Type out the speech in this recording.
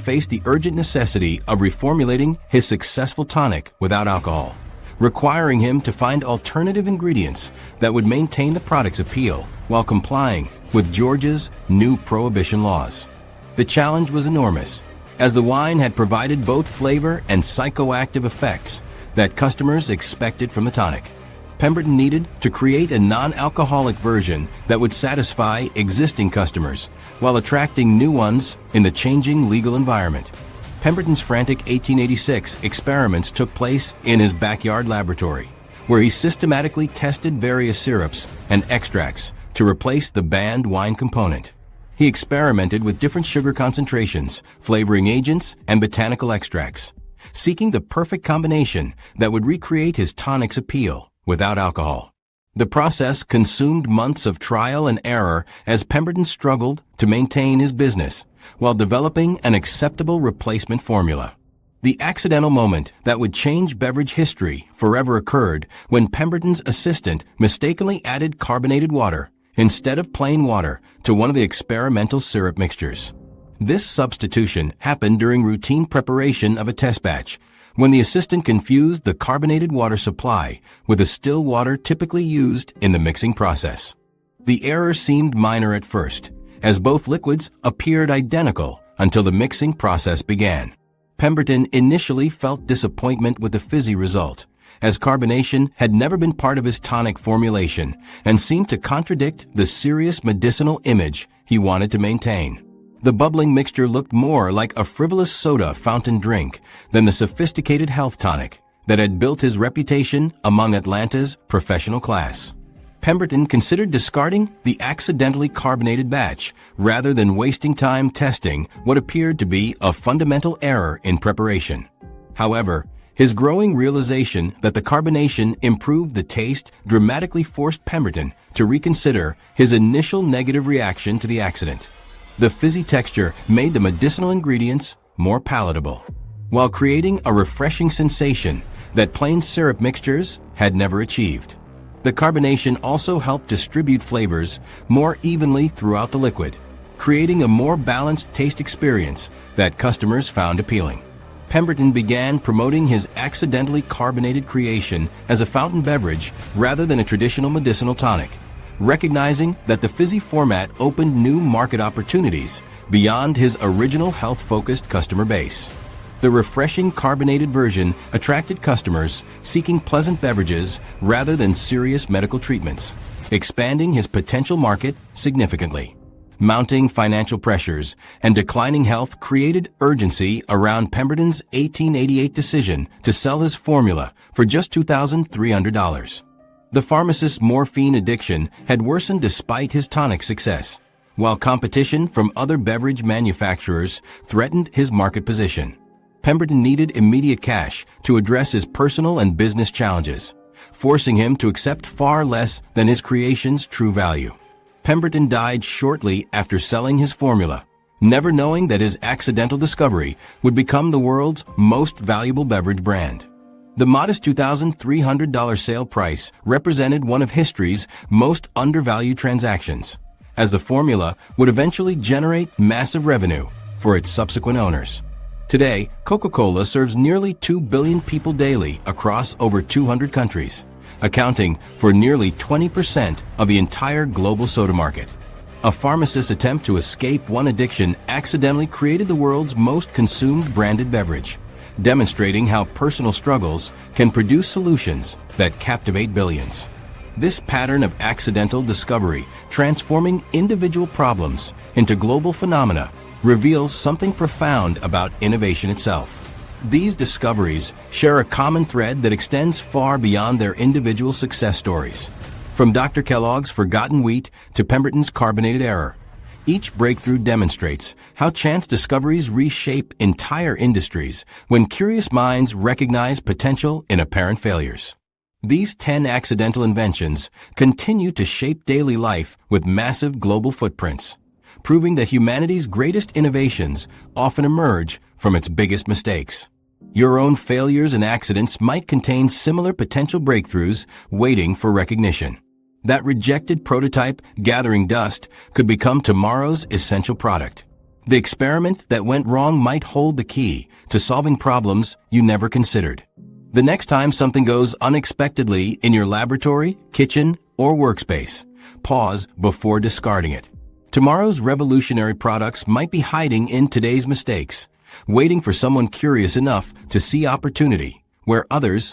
faced the urgent necessity of reformulating his successful tonic without alcohol, requiring him to find alternative ingredients that would maintain the product's appeal while complying with Georgia's new Prohibition laws. The challenge was enormous, as the wine had provided both flavor and psychoactive effects that customers expected from the tonic. Pemberton needed to create a non-alcoholic version that would satisfy existing customers while attracting new ones in the changing legal environment. Pemberton's frantic 1886 experiments took place in his backyard laboratory, where he systematically tested various syrups and extracts to replace the banned wine component. He experimented with different sugar concentrations, flavoring agents, and botanical extracts, seeking the perfect combination that would recreate his tonic's appeal without alcohol. The process consumed months of trial and error as Pemberton struggled to maintain his business while developing an acceptable replacement formula. The accidental moment that would change beverage history forever occurred when Pemberton's assistant mistakenly added carbonated water instead of plain water to one of the experimental syrup mixtures. This substitution happened during routine preparation of a test batch, when the assistant confused the carbonated water supply with the still water typically used in the mixing process. The error seemed minor at first, as both liquids appeared identical until the mixing process began. Pemberton initially felt disappointment with the fizzy result, as carbonation had never been part of his tonic formulation and seemed to contradict the serious medicinal image he wanted to maintain. The bubbling mixture looked more like a frivolous soda fountain drink than the sophisticated health tonic that had built his reputation among Atlanta's professional class. Pemberton considered discarding the accidentally carbonated batch rather than wasting time testing what appeared to be a fundamental error in preparation. However, his growing realization that the carbonation improved the taste dramatically forced Pemberton to reconsider his initial negative reaction to the accident. The fizzy texture made the medicinal ingredients more palatable, while creating a refreshing sensation that plain syrup mixtures had never achieved. The carbonation also helped distribute flavors more evenly throughout the liquid, creating a more balanced taste experience that customers found appealing. Pemberton began promoting his accidentally carbonated creation as a fountain beverage rather than a traditional medicinal tonic, recognizing that the fizzy format opened new market opportunities beyond his original health-focused customer base. The refreshing carbonated version attracted customers seeking pleasant beverages rather than serious medical treatments, expanding his potential market significantly. Mounting financial pressures and declining health created urgency around Pemberton's 1888 decision to sell his formula for just $2,300. The pharmacist's morphine addiction had worsened despite his tonic success, while competition from other beverage manufacturers threatened his market position. Pemberton needed immediate cash to address his personal and business challenges, forcing him to accept far less than his creation's true value. Pemberton died shortly after selling his formula, never knowing that his accidental discovery would become the world's most valuable beverage brand. The modest $2,300 sale price represented one of history's most undervalued transactions, as the formula would eventually generate massive revenue for its subsequent owners. Today, Coca-Cola serves nearly 2 billion people daily across over 200 countries, accounting for nearly 20% of the entire global soda market. A pharmacist's attempt to escape one addiction accidentally created the world's most consumed branded beverage, demonstrating how personal struggles can produce solutions that captivate billions. This pattern of accidental discovery, transforming individual problems into global phenomena, reveals something profound about innovation itself. These discoveries share a common thread that extends far beyond their individual success stories. From Dr. Kellogg's forgotten wheat to Pemberton's carbonated error, each breakthrough demonstrates how chance discoveries reshape entire industries when curious minds recognize potential in apparent failures. These 10 accidental inventions continue to shape daily life with massive global footprints, proving that humanity's greatest innovations often emerge from its biggest mistakes. Your own failures and accidents might contain similar potential breakthroughs waiting for recognition. That rejected prototype gathering dust could become tomorrow's essential product. The experiment that went wrong might hold the key to solving problems you never considered. The next time something goes unexpectedly in your laboratory, kitchen, or workspace, pause before discarding it. Tomorrow's revolutionary products might be hiding in today's mistakes, waiting for someone curious enough to see opportunity where others